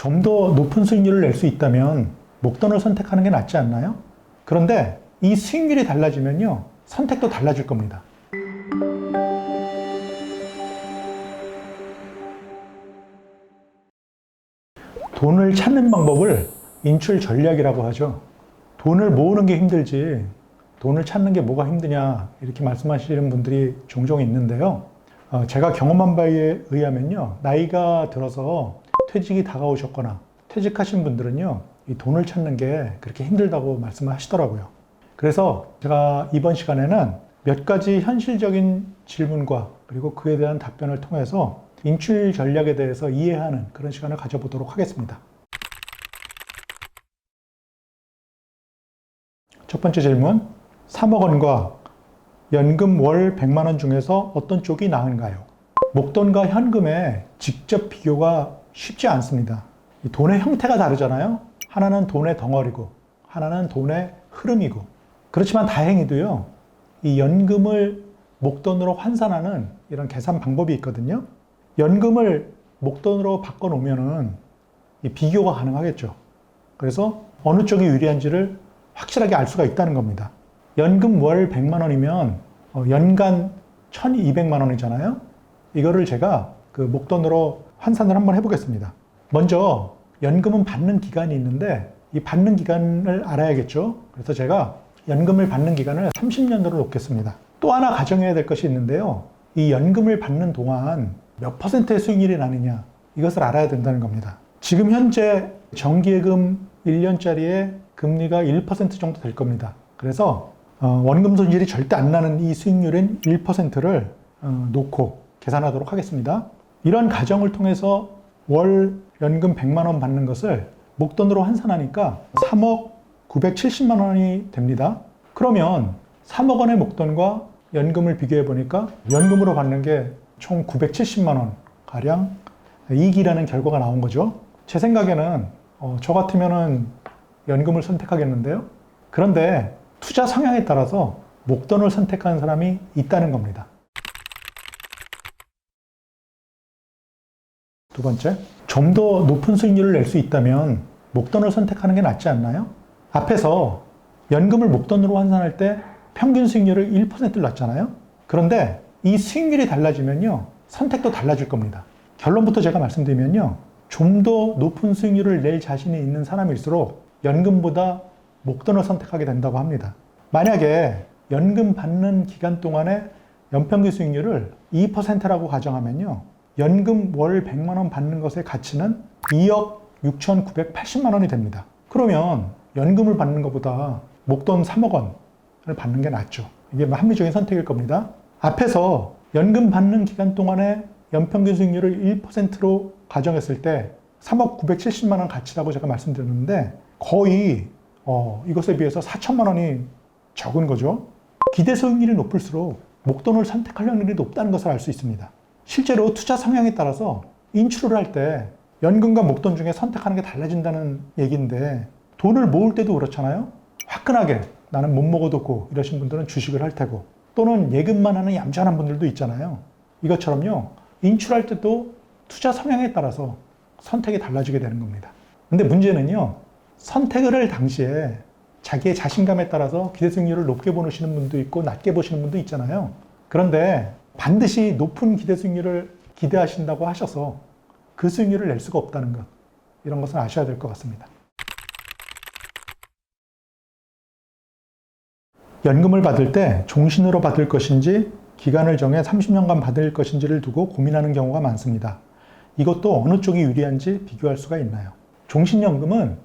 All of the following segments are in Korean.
좀 더 높은 수익률을 낼 수 있다면 목돈을 선택하는 게 낫지 않나요? 그런데 이 수익률이 달라지면요, 선택도 달라질 겁니다. 돈을 찾는 방법을 인출 전략이라고 하죠. 돈을 모으는 게 힘들지 돈을 찾는 게 뭐가 힘드냐 이렇게 말씀하시는 분들이 종종 있는데요. 제가 경험한 바에 의하면요, 나이가 들어서 퇴직이 다가오셨거나 퇴직하신 분들은요, 이 돈을 찾는 게 그렇게 힘들다고 말씀을 하시더라고요. 그래서 제가 이번 시간에는 몇 가지 현실적인 질문과 그리고 그에 대한 답변을 통해서 인출 전략에 대해서 이해하는 그런 시간을 가져보도록 하겠습니다. 첫 번째 질문, 3억 원과 연금 월 100만 원 중에서 어떤 쪽이 나은가요? 목돈과 현금의 직접 비교가 쉽지 않습니다. 이 돈의 형태가 다르잖아요. 하나는 돈의 덩어리고 하나는 돈의 흐름이고. 그렇지만 다행히도요, 이 연금을 목돈으로 환산하는 이런 계산 방법이 있거든요. 연금을 목돈으로 바꿔놓으면은 이 비교가 가능하겠죠. 그래서 어느 쪽이 유리한지를 확실하게 알 수가 있다는 겁니다. 연금 월 100만 원이면 연간 1200만 원이잖아요. 이거를 제가 그 목돈으로 환산을 한번 해보겠습니다. 먼저 연금은 받는 기간이 있는데 이 받는 기간을 알아야겠죠. 그래서 제가 연금을 받는 기간을 30년으로 놓겠습니다. 또 하나 가정해야 될 것이 있는데요. 이 연금을 받는 동안 몇 퍼센트의 수익률이 나느냐, 이것을 알아야 된다는 겁니다. 지금 현재 정기예금 1년짜리의 금리가 1% 정도 될 겁니다. 그래서 원금 손실이 절대 안 나는 이 수익률인 1%를 놓고 계산하도록 하겠습니다. 이런 가정을 통해서 월 연금 100만 원 받는 것을 목돈으로 환산하니까 3억 970만 원이 됩니다. 그러면 3억 원의 목돈과 연금을 비교해 보니까 연금으로 받는 게 총 970만 원 가량 이익이라는 결과가 나온 거죠. 제 생각에는 저 같으면은 연금을 선택하겠는데요. 그런데 투자 성향에 따라서 목돈을 선택하는 사람이 있다는 겁니다. 두 번째, 좀 더 높은 수익률을 낼 수 있다면 목돈을 선택하는 게 낫지 않나요? 앞에서 연금을 목돈으로 환산할 때 평균 수익률을 1%를 놨잖아요. 그런데 이 수익률이 달라지면요, 선택도 달라질 겁니다. 결론부터 제가 말씀드리면요, 좀 더 높은 수익률을 낼 자신이 있는 사람일수록 연금보다 목돈을 선택하게 된다고 합니다. 만약에 연금 받는 기간 동안의 연평균 수익률을 2%라고 가정하면요, 연금 월 100만 원 받는 것의 가치는 2억 6,980만 원이 됩니다. 그러면 연금을 받는 것보다 목돈 3억 원을 받는 게 낫죠. 이게 합리적인 선택일 겁니다. 앞에서 연금 받는 기간 동안의 연평균 수익률을 1%로 가정했을 때 3억 970만 원 가치라고 제가 말씀드렸는데 거의 이것에 비해서 4천만 원이 적은 거죠. 기대 수익률이 높을수록 목돈을 선택할 확률이 높다는 것을 알 수 있습니다. 실제로 투자 성향에 따라서 인출을 할 때 연금과 목돈 중에 선택하는 게 달라진다는 얘기인데, 돈을 모을 때도 그렇잖아요. 화끈하게 나는 못 먹어도 고 이러신 분들은 주식을 할 테고, 또는 예금만 하는 얌전한 분들도 있잖아요. 이것처럼요, 인출할 때도 투자 성향에 따라서 선택이 달라지게 되는 겁니다. 근데 문제는요, 선택을 할 당시에 자기의 자신감에 따라서 기대 수익률을 높게 보시는 분도 있고 낮게 보시는 분도 있잖아요. 그런데 반드시 높은 기대 수익률을 기대하신다고 하셔서 그 수익률을 낼 수가 없다는 것, 이런 것을 아셔야 될 것 같습니다. 연금을 받을 때 종신으로 받을 것인지 기간을 정해 30년간 받을 것인지를 두고 고민하는 경우가 많습니다. 이것도 어느 쪽이 유리한지 비교할 수가 있나요? 종신연금은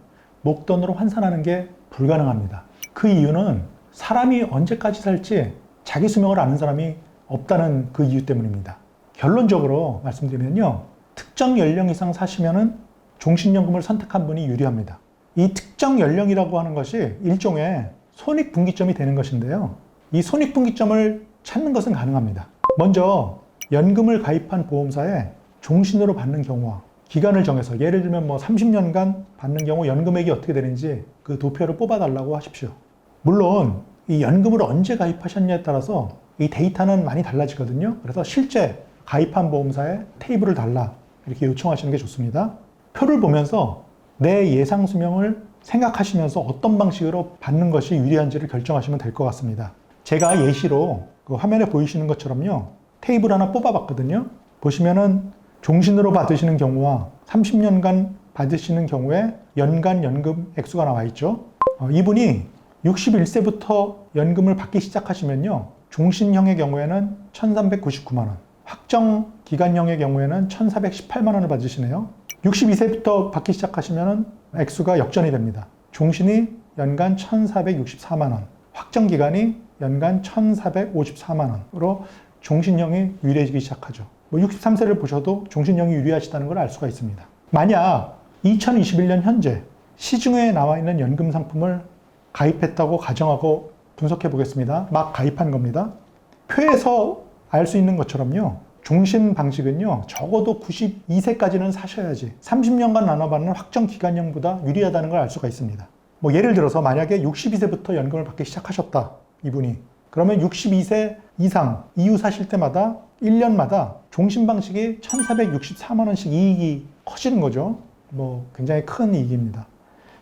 목돈으로 환산하는 게 불가능합니다. 그 이유는 사람이 언제까지 살지 자기 수명을 아는 사람이 없다는 그 이유 때문입니다. 결론적으로 말씀드리면요, 특정 연령 이상 사시면은 종신연금을 선택한 분이 유리합니다. 이 특정 연령이라고 하는 것이 일종의 손익분기점이 되는 것인데요. 이 손익분기점을 찾는 것은 가능합니다. 먼저 연금을 가입한 보험사에 종신으로 받는 경우와 기간을 정해서, 예를 들면 30년간 받는 경우 연금액이 어떻게 되는지 그 도표를 뽑아달라고 하십시오. 물론 이 연금을 언제 가입하셨냐에 따라서 이 데이터는 많이 달라지거든요. 그래서 실제 가입한 보험사에 테이블을 달라 이렇게 요청하시는 게 좋습니다. 표를 보면서 내 예상 수명을 생각하시면서 어떤 방식으로 받는 것이 유리한지를 결정하시면 될 것 같습니다. 제가 예시로 그 화면에 보이시는 것처럼요, 테이블 하나 뽑아봤거든요. 보시면은 종신으로 받으시는 경우와 30년간 받으시는 경우에 연간 연금 액수가 나와 있죠. 이분이 61세부터 연금을 받기 시작하시면요, 종신형의 경우에는 1399만 원, 확정 기간형의 경우에는 1418만 원을 받으시네요. 62세부터 받기 시작하시면 액수가 역전이 됩니다. 종신이 연간 1464만 원, 확정 기간이 연간 1454만 원으로 종신형이 유리해지기 시작하죠. 63세를 보셔도 종신형이 유리하시다는 걸 알 수가 있습니다. 만약 2021년 현재 시중에 나와 있는 연금 상품을 가입했다고 가정하고 분석해 보겠습니다. 막 가입한 겁니다. 표에서 알 수 있는 것처럼요, 종신 방식은요, 적어도 92세까지는 사셔야지 30년간 나눠받는 확정 기간형보다 유리하다는 걸 알 수가 있습니다. 예를 들어서 만약에 62세부터 연금을 받기 시작하셨다, 이분이. 그러면 62세 이상 이후 사실 때마다 1년마다 종신 방식이 1464만 원씩 이익이 커지는 거죠. 굉장히 큰 이익입니다.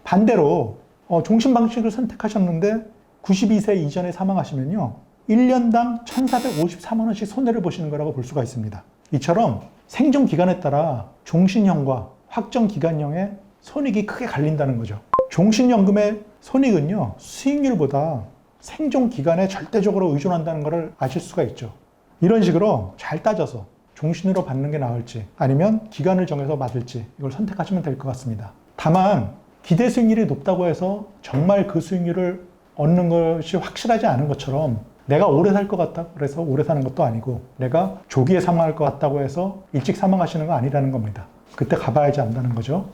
반대로 종신 방식을 선택하셨는데 92세 이전에 사망하시면요, 1년당 1454만 원씩 손해를 보시는 거라고 볼 수가 있습니다. 이처럼 생존 기간에 따라 종신형과 확정 기간형의 손익이 크게 갈린다는 거죠. 종신연금의 손익은요, 수익률보다 생존 기간에 절대적으로 의존한다는 것을 아실 수가 있죠. 이런 식으로 잘 따져서 종신으로 받는 게 나을지 아니면 기간을 정해서 받을지 이걸 선택하시면 될 것 같습니다. 다만 기대 수익률이 높다고 해서 정말 그 수익률을 얻는 것이 확실하지 않은 것처럼 내가 오래 살 것 같다 그래서 오래 사는 것도 아니고 내가 조기에 사망할 것 같다고 해서 일찍 사망하시는 거 아니라는 겁니다. 그때 가봐야지 안다는 거죠.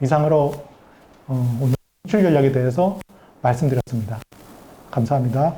이상으로 오늘 수출 전략에 대해서 말씀드렸습니다. 감사합니다.